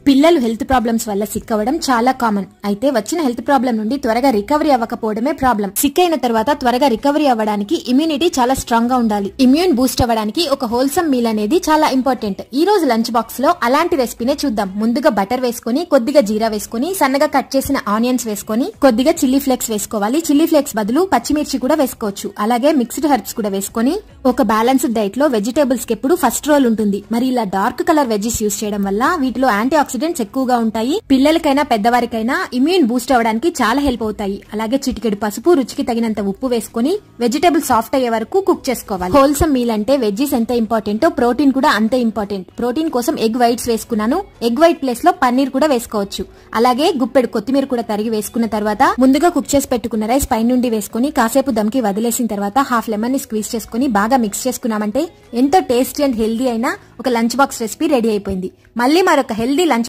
పిల్లలు health problems వల్ల sick అవ్వడం చాలా కామన్. అయితే వచ్చిన హెల్త్ ప్రాబ్లం నుండి త్వరగా రికవరీ అవ్వకపోవడమే ప్రాబ్లం. సిక్ అయిన తర్వాత త్వరగా రికవరీ అవ్వడానికి ఇమ్యూనిటీ చాలా స్ట్రాంగ్ గా ఉండాలి. ఇమ్యూన్ బూస్ట్ అవ్వడానికి ఒక హోల్సమ్ మీల్ అనేది చాలా ఇంపార్టెంట్. ఈ రోజు లంచ్ బాక్స్ లో అలాంటి రెసిపీనే చూద్దాం. ముందుగా బటర్ వేసుకుని, కొద్దిగా జీరా వేసుకుని, సన్నగా కట్ చేసిన ఆనియన్స్ వేసుకుని, కొద్దిగా చిల్లీ ఫ్లేక్స్ వేసుకోవాలి. చిల్లీ ఫ్లేక్స్ బదులు పచ్చిమిర్చి కూడా వేసుకోవచ్చు. అలాగే మిక్స్డ్ హెర్బ్స్ కూడా వేసుకుని ఒక బ్యాలెన్స్డ్ డైట్ లో వెజిటేబుల్స్ కి ఎప్పుడు ఫస్ట్ రోల్ ఉంటుంది. మరి ఇలా డార్క్ కలర్ వెజ్జెస్ యూజ్ చేయడం వల్ల వీటిలో యాంటీ ఆక్సిడెంట్స్ ఎక్కువగా ఉంటాయి. పిల్లలకైనా పెద్దవారికైనా ఇమ్యూన్ బూస్ట్ అవడానికి చాలా హెల్ప్ అవుతాయి. అలాగే చిటికెడు పసుపు, రుచికి తగినంత ఉప్పు వేసుకుని వెజిటేబుల్ సాఫ్ట్ అయ్యే వరకు కుక్ చేసుకోవాలి. హోల్సమ్ మీల్ అంటే వెజ్జెస్ ఎంత ఇంపార్టెంటో ప్రోటీన్ కూడా అంతే ఇంపార్టెంట్. ప్రోటీన్ కోసం ఎగ్ వైట్స్ వేసుకున్నాను. ఎగ్ వైట్ ప్లేస్ లో పన్నీర్ కూడా వేసుకోవచ్చు. అలాగే గుప్పెడు కొత్తిమీర కూడా తరిగి వేసుకున్న తర్వాత ముందుగా కుక్ చేసి పెట్టుకున్న రైస్ పై నుండి వేసుకుని కాసేపు దమ్కి వదిలేసిన తర్వాత హాఫ్ లెమన్ ని స్క్వీజ్ చేసుకుని బాగా మిక్స్ చేసుకున్నామంటే ఎంతో టేస్టీ అండ్ హెల్దీ అయినా ఒక లంచ్ బాక్స్ రెసిపీ రెడీ అయిపోయింది. మళ్ళీ మరొక హెల్దీ లంచ్